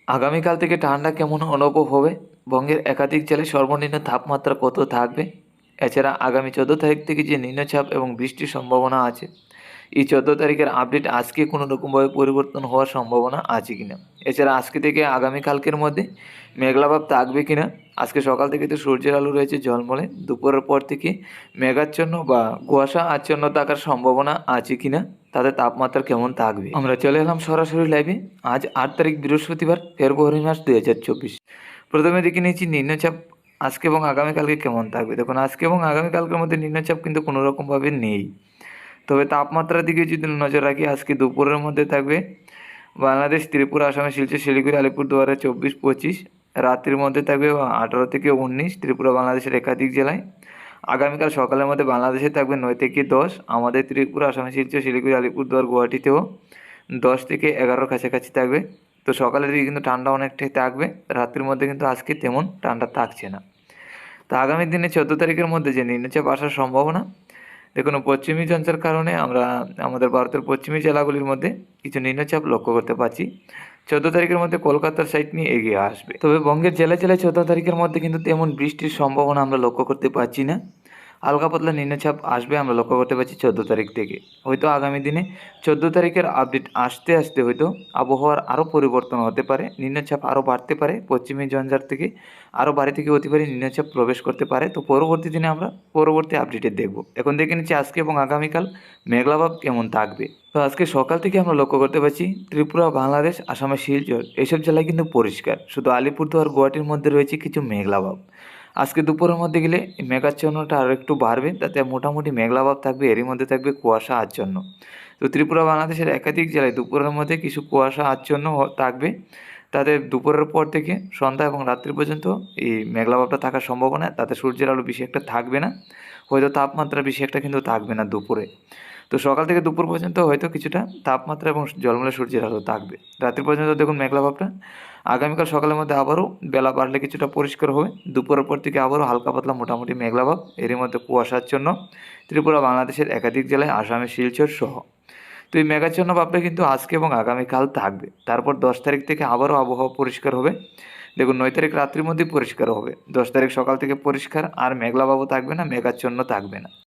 আগামীকাল থেকে ঠান্ডা কেমন অনুভব হবে? বঙ্গের একাধিক জেলায় সর্বনিম্ন তাপমাত্রা কত থাকবে? এছাড়া আগামী 14 তারিখ থেকে যে নিম্নচাপ এবং বৃষ্টির সম্ভাবনা আছে, এই 14 তারিখের আপডেট আজকে কোনো রকমভাবে পরিবর্তন হওয়ার সম্ভাবনা আছে কিনা? এছাড়া আজকে থেকে আগামীকালকের মধ্যে মেঘলাভাব থাকবে কিনা? আজকে সকাল থেকে তো সূর্যের আলো রয়েছে ঝলমলে, দুপুরের পর থেকে মেঘাচ্ছন্ন বা কুয়াশা আচ্ছন্ন থাকার সম্ভাবনা আছে কিনা? তাদের তাপমাত্রা কেমন থাকবে? আমরা চলে এলাম সরাসরি লাইভে। আজ 8 তারিখ বৃহস্পতিবার, ফেব্রুয়ারি মাস 2024। প্রথমে দেখে নিয়েছি নিম্নচাপ আজকে এবং আগামীকালকে কেমন থাকবে। দেখুন, আজকে এবং আগামীকালকের মধ্যে নিম্নচাপ কিন্তু কোনো রকমভাবে নেই। তবে তাপমাত্রার দিকে যদি নজর রাখি, আজকে দুপুরের মধ্যে থাকবে বাংলাদেশ, ত্রিপুরা, আসামে শিলচর, শিলিগুড়ি, আলিপুরদুয়ারে 24-25। রাত্রির মধ্যে থাকবে 18 থেকে 19 ত্রিপুরা, বাংলাদেশের একাধিক জেলায়। আগামীকাল সকালের মধ্যে বাংলাদেশে থাকবে 9 থেকে 10, আমাদের ত্রিপুরা, আসামে শিলচর, শিলিগুড়ি, আলিপুরদুয়ার, গুয়াহাটিতেও 10 থেকে 11 কাছাকাছি থাকবে। তো সকালের দিকে কিন্তু ঠান্ডা অনেকটাই থাকবে, রাত্রির মধ্যে কিন্তু আজকে তেমন ঠান্ডা থাকছে না। তো আগামী দিনে 14 তারিখের মধ্যে যে নিম্নচাপ আসার সম্ভাবনা, দেখুন পশ্চিমী ঝঞ্ঝার কারণে আমরা আমাদের ভারতের পশ্চিমী জেলাগুলির মধ্যে কিছু নিম্নচাপ লক্ষ্য করতে পারছি। 14 তারিখের মধ্যে কলকাতার সাইড নিয়ে এগিয়ে আসবে। তবে বঙ্গের জেলায় জেলায় 14 তারিখের মধ্যে কিন্তু তেমন বৃষ্টির সম্ভাবনা আমরা লক্ষ্য করতে পারছি না। হালকা পাতলা নিম্নচাপ আসবে আমরা লক্ষ্য করতে পারছি 14 তারিখ থেকে। হয়তো আগামী দিনে 14 তারিখের আপডেট আসতে আসতে হয়তো আবহাওয়ার আরও পরিবর্তন হতে পারে, নিম্নচাপ আরও বাড়তে পারে, পশ্চিমী ঝঞ্ঝার থেকে আরও বাড়ি থেকে অতিবারী নিম্নচাপ প্রবেশ করতে পারে। তো পরবর্তী দিনে আমরা পরবর্তী আপডেটে দেখব। এখন দেখে নিচ্ছি আজকে এবং আগামীকাল মেঘলাভাব কেমন থাকবে। তো আজকে সকাল থেকে আমরা লক্ষ্য করতে পারছি ত্রিপুরা, বাংলাদেশ, আসামের শিলচর এইসব জেলায় কিন্তু পরিষ্কার, শুধু আলিপুরদুয়ার, গুয়াহাটির মধ্যে রয়েছে কিছু মেঘলাভাব। আজকে দুপুরের মধ্যে গেলে মেঘাচ্ছন্নটা আরও একটু বাড়বে, তাতে মোটামুটি মেঘলাভাব থাকবে, এরই মধ্যে থাকবে কুয়াশা আচ্ছন্ন। তো ত্রিপুরা, বাংলাদেশের একাধিক জেলায় দুপুরের মধ্যে কিছু কুয়াশা আচ্ছন্ন থাকবে, তাতে দুপুরের পর থেকে সন্ধ্যা এবং রাত্রি পর্যন্ত এই মেঘলাভাবটা থাকার সম্ভাবনা, তাতে সূর্যের আলো বেশি একটা থাকবে না, হয়তো তাপমাত্রা বেশি একটা কিন্তু থাকবে না দুপুরে। তো সকাল থেকে দুপুর পর্যন্ত হয়তো কিছুটা তাপমাত্রা এবং ঝলমলে সূর্যের আলো থাকবে। রাত্রি পর্যন্ত দেখুন মেঘলাভাবটা। আগামীকাল সকালের মধ্যে আবারও বেলা বাড়লে কিছুটা পরিষ্কার হবে, দুপুরের পর থেকে আবারও হালকা পাতলা মোটামুটি মেঘলাভাব, এরই মধ্যে কুয়াশাচ্ছন্ন ত্রিপুরা, বাংলাদেশের একাধিক জেলায়, আসামের শিলচর সহ। তো এই মেঘাচ্ছন্ন ভাবটা কিন্তু আজকে এবং আগামীকাল থাকবে। তারপর 10 তারিখ থেকে আবারও আবহাওয়া পরিষ্কার হবে। দেখুন 9 তারিখ রাত্রির মধ্যেই পরিষ্কার হবে, 10 তারিখ সকাল থেকে পরিষ্কার, আর মেঘলা ভাবও থাকবে না, মেঘাচ্ছন্ন থাকবে না।